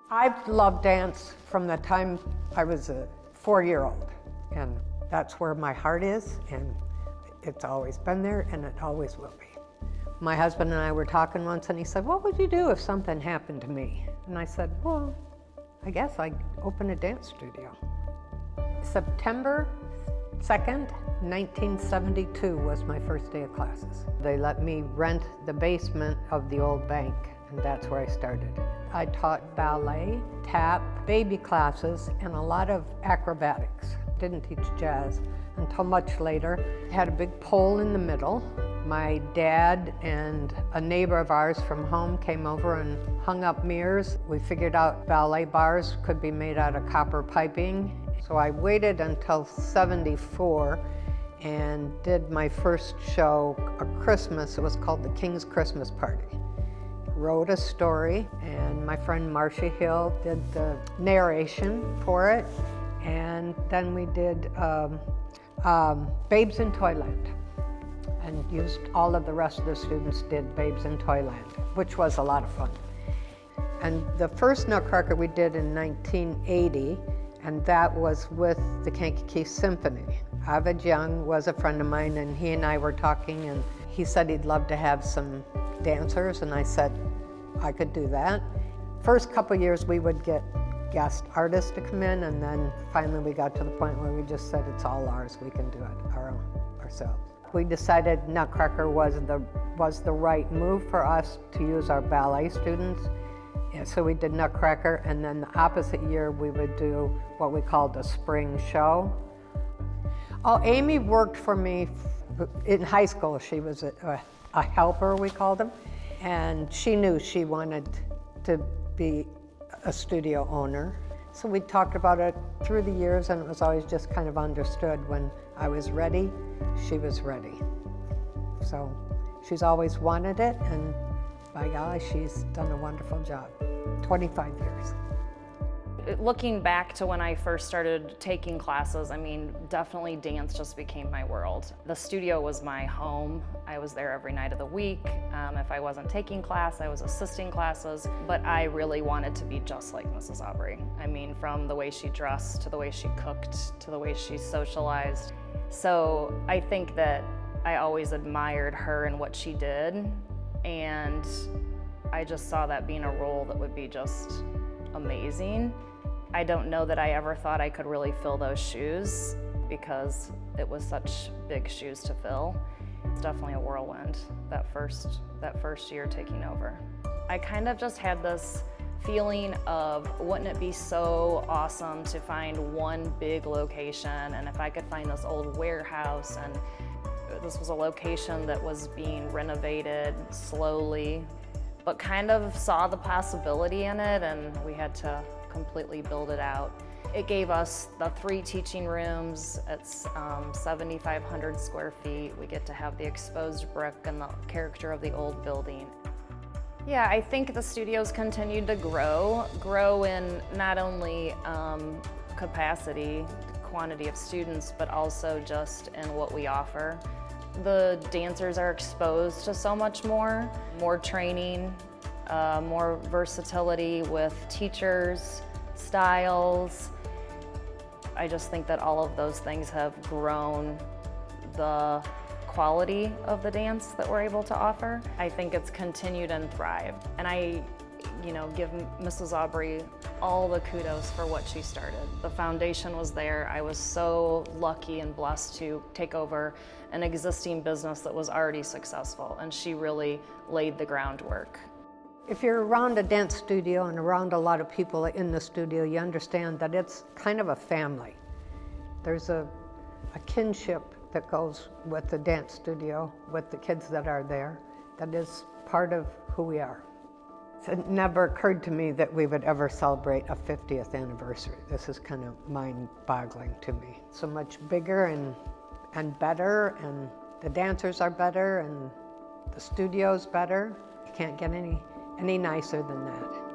I've loved dance from the time I was a 4-year-old, and that's where my heart is, and it's always been there, and it always will be. My husband and I were talking once, and he said, "What would you do if something happened to me?" And I said, "Well, I guess I'd open a dance studio." September 2nd, 1972 was my first day of classes. They let me rent the basement of the old bank, and that's where I started. I taught ballet, tap, baby classes, and a lot of acrobatics. Didn't teach jazz until much later. I had a big pole in the middle. My dad and a neighbor of ours from home came over and hung up mirrors. We figured out ballet bars could be made out of copper piping. So I waited until '74 and did my first show at Christmas. It was called the King's Christmas Party. Wrote a story, and my friend Marcia Hill did the narration for it. And then we did Babes in Toyland, and used all of the rest of the students did Babes in Toyland, which was a lot of fun. And the first Nutcracker we did in 1980, and that was with the Kankakee Symphony. Ovid Young was a friend of mine, and he and I were talking, and he said he'd love to have some dancers, and I said I could do that. First couple years we would get guest artists to come in, and then finally we got to the point where we just said it's all ours, we can do it ourselves. We decided Nutcracker was the right move for us to use our ballet students. And so we did Nutcracker, and then the opposite year we would do what we called a spring show. Oh, Amy worked for me in high school. She was a helper, we called them, and she knew she wanted to be a studio owner. So we talked about it through the years, and it was always just kind of understood when I was ready, she was ready. So she's always wanted it, and by golly, she's done a wonderful job. 25 years. Looking back to when I first started taking classes, I mean, definitely dance just became my world. The studio was my home. I was there every night of the week. If I wasn't taking class, I was assisting classes, but I really wanted to be just like Mrs. Aubry. I mean, from the way she dressed, to the way she cooked, to the way she socialized. So I think that I always admired her and what she did, and I just saw that being a role that would be just amazing. I don't know that I ever thought I could really fill those shoes because it was such big shoes to fill. It's definitely a whirlwind, that first year taking over. I kind of just had this feeling of, wouldn't it be so awesome to find one big location, and if I could find this old warehouse, and this was a location that was being renovated slowly, but kind of saw the possibility in it, and we had to completely build it out. It gave us the 3 teaching rooms. It's 7,500 square feet. We get to have the exposed brick and the character of the old building. Yeah, I think the studio's continued to grow in not only capacity, quantity of students, but also just in what we offer. The dancers are exposed to so much more training, more versatility with teachers, styles. I just think that all of those things have grown the quality of the dance that we're able to offer. I think it's continued and thrived. And I give Mrs. Aubry all the kudos for what she started. The foundation was there. I was so lucky and blessed to take over an existing business that was already successful, and she really laid the groundwork. If you're around a dance studio and around a lot of people in the studio, you understand that it's kind of a family. There's a kinship that goes with the dance studio, with the kids that are there, that is part of who we are. It never occurred to me that we would ever celebrate a 50th anniversary. This is kind of mind-boggling to me. So much bigger and better, and the dancers are better, and the studio's better. You can't get any nicer than that.